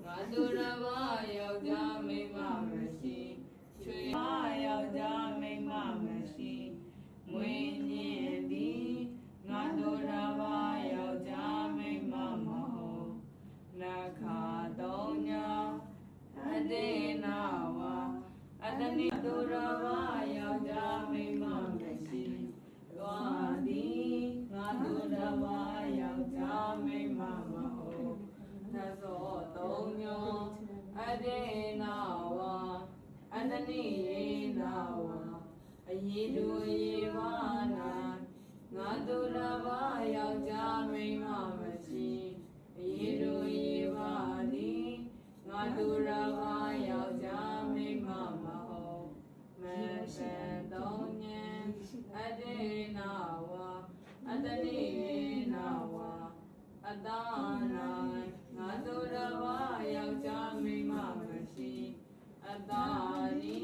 ငါသူတစ်ပါးယောက်ျားမိန်းမမရှိချွေယောက်ျားမိန်းမမရှိမွေးညင်သည်ငါသူတစ်ပါးယောက်ျားမိန်းမမဟုတ်နှခါသုံးညအတေနာဝအတနိသူတစ်ပါးယောက်ျားမိန်းမမရှိသွားသည်ငါသူတစ်ပါးယောက်ျားမိန်းမမဟုတ်သသောသုံးညအတေနာဝအတနိယေနာဝအယေတုယေဝနာငါသူတစ်ပါးယောက်ျားမိန်းမမရှိအယေတုယေဝသည်ငါသူတစ်ပါးယောက်ျားမိန်းမမဟုတ်မတန်သုံးညအတေနာဝအတနိယေနာဝအတာနာငါသူတစ်ပါးယောက်ျားမိန်းမမရှိအတာနိ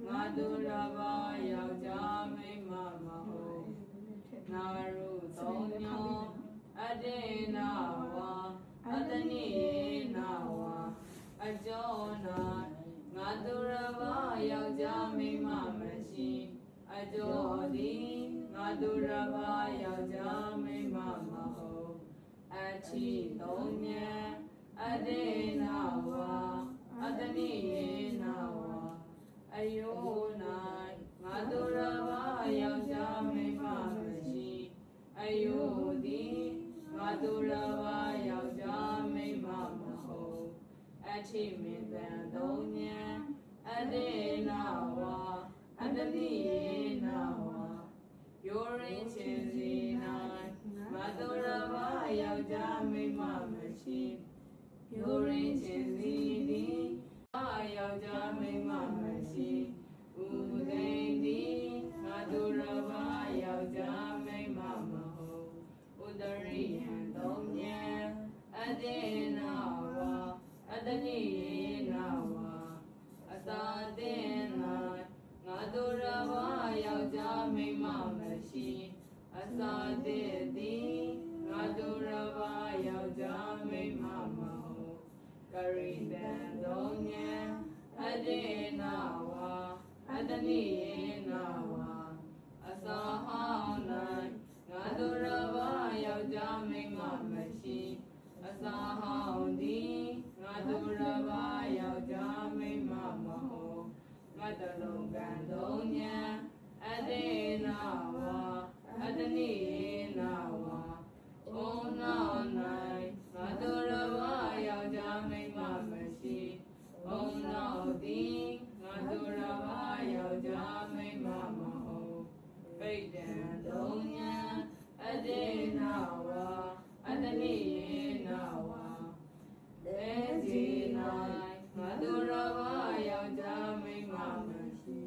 ငါသူတစ်ပါးယောက်ျားမိန်းမမဟုတ်နာရုသုံးညအတေနာဝအတနိယေနာဝအကျော်နာငါသူတစ်ပါးယောက်ျားမိန်းမမရှိအကျော်သည်ငါသူတစ်ပါးယောက်ျားမိန်းမမဟုတ်အချီသုံးညအတေနာဝအတနိယေနာဝအယောနာငါသူတစ်ပါးယောက်ျားမိန်းမမရှိအယောသည်ငါသူတစ်ပါးယောက်ျားမိန်းမမဟုတ်အထိမင်တန်သုံးညအတေနာဝအတနိယေနာဝယောရင်ချင်းစီနိုင်ငါသူတစ်ပါးယောက်ျားမိန်းမမရှိယောရင်ချင်းစီသည်ယောက်ျားမိန်းမမရှိဥဒိန်သည်ငါသူတစ်ပါးယောက်ျားမိန်းမမဟုတ်ဥဒရိယံသုံးညအတေနာဝအတနိယေနာဝအသာတင်နာငါသူတစ်ပါးယောက်ျားမိန်းမမရှိအသာတင်သည်ငါသူတစ်ပါးယောက်ျားမိန်းမမဟုတ်ကရိတံသုံးညအတေနာဝအတနိယေနာဝအသာဟောင်း၌ငါသူတစ်ပါးယောက်ျားမိန်းမမရှိအသာဟောင်းသည်ငါသူတစ်ပါးယောက်ျားမိန်းမမဟုတ်ငါတလုံးကံသုံးညအတေနာဝအတနိယေနာဝဩနာ၌ငါသူတစ်ပါးယောက်ျားမိန်းမမရှိဩနာသည်ငါသူတစ်ပါးယောက်ျားမိန်းမမဟုတ်ပိဋ္ဌံသုံးညအတေနာဝအတနိယေနာဝတေဇီ၌ငါသူတစ်ပါးယောက်ျားမိန်းမမရှိ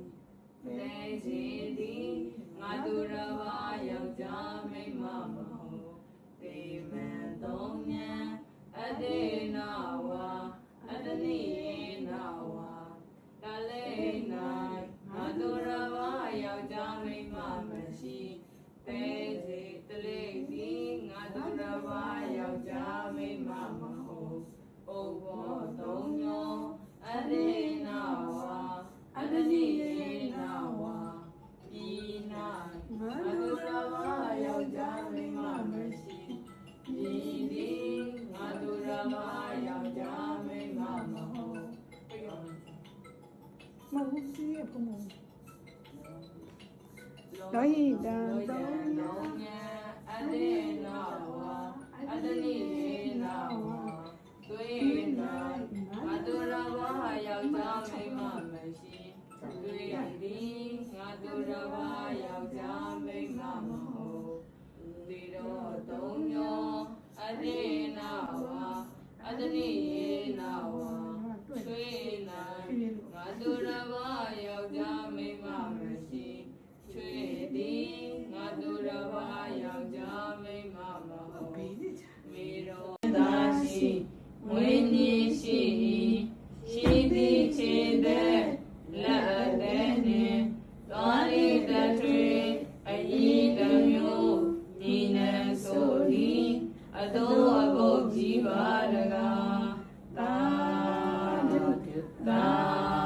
တေဇီသည်ငါသူတစ်ပါးယောက်ျားမိန်းမမဟုတ်တေမံသုံးညအတေနာဝအတနိယေနာဝတလေ၌ငါသူတစ်ပါးယောက်ျားမိန်းမမရှိတေဇီတလေသည်ငါသူတစ်ပါးယောက်ျားမိန်းမမဟုတ်ဩဘောသုံးညအတေနာဝအတနိယေနာဝဤ၌ငါသူတစ်ပါးယောက်ျားမိန်းမမရှိဤသည်ငါသူတစ်ပါးယောက်ျားမိန်းမမဟုတ်မဟုတ်စီအဖုံလောဟိတံသုံးညအတေနာဝအတနိယေနာဝသွေးနာငါသူတစ်ပါးယောက်ျားမိန်းမမရှိသွေးသည်ငါသူတစ်ပါးယောက်ျားမိန်းမမဟုတ်ဒီတော့သုံးညအတေနာဝအတနိယေနာဝသွေးနာငါသူတစ်ပါးယောက်ျားမိန်းမမရှိချွေသည်ငါသူတစ်ပါးယောက်ျားမိန်းမမဟုတ်မေရောသာရှိမွေးနည်းရှိရှိသည်ခြေသက်လက်အသက်နှင့်သွားရည်တထွေအဤတစ်မျိုးညီနံဆိုသည်အသောအဘုတ်ကြီးပါတကားသာ သာ